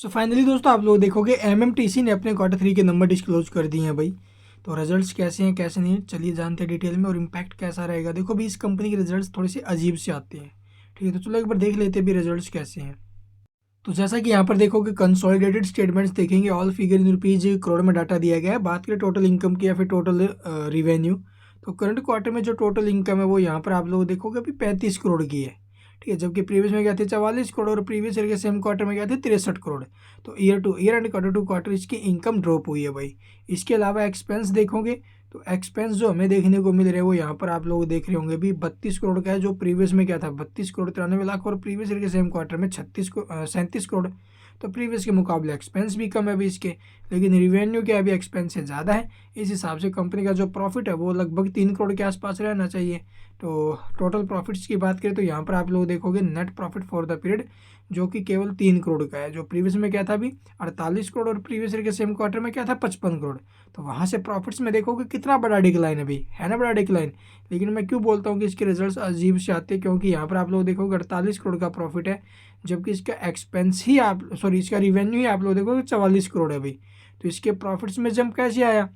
So finally दोस्तों आप लोग देखोगे एमएमटीसी ने अपने क्वार्टर 3 के नंबर डिस्क्लोज कर दिए हैं भाई। तो रिजल्ट्स कैसे हैं कैसे नहीं, चलिए जानते हैं डिटेल में और इम्पैक्ट कैसा रहेगा। देखो भी इस कंपनी के रिजल्ट्स थोड़े से अजीब से आते हैं, ठीक है। तो चलो एक बार देख लेते हैं भी रिजल्ट्स कैसे हैं। तो जैसा कि यहाँ पर देखोगे कंसोलिडेटेड स्टेटमेंट्स देखेंगे, all figure in rupees crore में डाटा दिया गया है। बात करें टोटल इनकम की या फिर टोटल रिवेन्यू, तो करंट क्वार्टर में जो टोटल इनकम है वो यहाँ पर आप लोग देखोगे अभी 35 करोड़ की है, ठीक है। जबकि प्रीवियस में क्या थे 44 करोड़ और प्रीवियस ईयर के सेम क्वार्टर में क्या थे 63 करोड़। तो year to year and quarter to quarter इसकी इनकम ड्रॉप हुई है भाई। इसके अलावा एक्सपेंस देखोगे तो एक्सपेंस जो हमें देखने को मिल रहे हैं वो यहाँ पर आप लोग देख रहे होंगे भी 32 करोड़ का है, जो प्रीवियस में क्या था 32 करोड़ 93 लाख और प्रीवियस ईयर के सेम क्वार्टर में 37 करोड़। तो प्रीवियस के मुकाबले एक्सपेंस भी कम है अभी इसके, लेकिन रिवेन्यू क्या अभी एक्सपेंस से ज़्यादा है। इस हिसाब से कंपनी का जो प्रॉफिट है वो लगभग 3 करोड़ के आसपास रहना चाहिए। तो टोटल प्रॉफिट्स की बात करें तो यहाँ पर आप लोग देखोगे net profit for the period जो कि केवल 3 करोड़ का है, जो प्रीवियस में क्या था अभी 48 करोड़ और प्रीवियस ईयर के सेम क्वार्टर में क्या था 55 करोड़। तो वहाँ से प्रॉफिट्स में देखोगे कितना बड़ा डिक्लाइन अभी है ना, बड़ा डिक्लाइन। लेकिन मैं क्यों बोलता हूँ कि इसके रिजल्ट्स अजीब से आते हैं, क्योंकि यहाँ पर आप लोग देखोगे 48 करोड़ का प्रॉफिट है, जबकि इसका एक्सपेंस ही आप सॉरी इसका रिवेन्यू ही आप लोग देखोगे 44 करोड़ है भाई। तो इसके प्रॉफिट्स में जंप कैसे आया,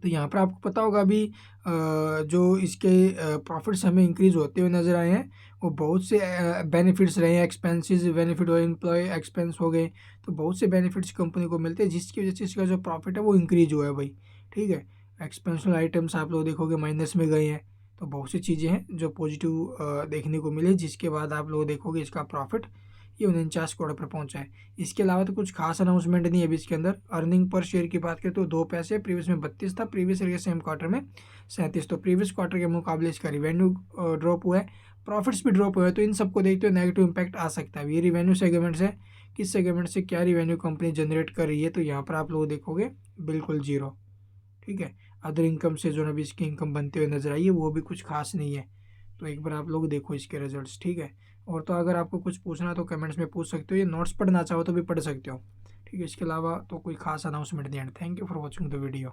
तो यहाँ पर आपको पता होगा अभी जो इसके प्रॉफिट्स हमें इंक्रीज होते हुए नज़र आए हैं वो बहुत से बेनिफिट्स रहे हैं। एक्सपेंसेस बेनिफिट हो, एम्प्लॉय एक्सपेंस हो गए, तो बहुत से बेनिफिट्स कंपनी को मिलते हैं जिसकी वजह से इसका जो प्रॉफिट है वो इंक्रीज हुआ है भाई, ठीक है। एक्सपेंशनल आइटम्स आप लोग देखोगे माइनस में गए हैं, तो बहुत सी चीज़ें हैं जो पॉजिटिव देखने को मिले, जिसके बाद आप लोग देखोगे इसका प्रॉफिट ये 49 करोड़ पर पहुंचा है। इसके अलावा तो कुछ खास अनाउंसमेंट नहीं है अभी इसके अंदर। अर्निंग पर शेयर की बात करें तो 2 पैसे, प्रीवियस में 32 था, प्रीवियस ईयर के सेम क्वार्टर में 37। तो प्रीवियस क्वार्टर के मुकाबले इसका रिवेन्यू ड्रॉप हुआ है, प्रॉफिट्स भी ड्रॉप हुए हैं। तो इन सबको देखते हुए नेगेटिव इंपैक्ट आ सकता है। ये रिवेन्यू सेगमेंट्स है, किस सेगमेंट से क्या रिवेन्यू कंपनी जनरेट कर रही है, तो यहाँ पर आप लोग देखोगे बिल्कुल जीरो, ठीक है। अदर इनकम से जो अभी इसकी इनकम बनते हुए नजर आई है वो भी कुछ खास नहीं है। तो एक बार आप लोग देखो इसके रिजल्ट्स, ठीक है। और तो अगर आपको कुछ पूछना है तो कमेंट्स में पूछ सकते हो, ये नोट्स पढ़ना चाहो तो भी पढ़ सकते हो, ठीक है। इसके अलावा तो कोई खास अनाउंसमेंट नहीं है। Thank you for watching the video.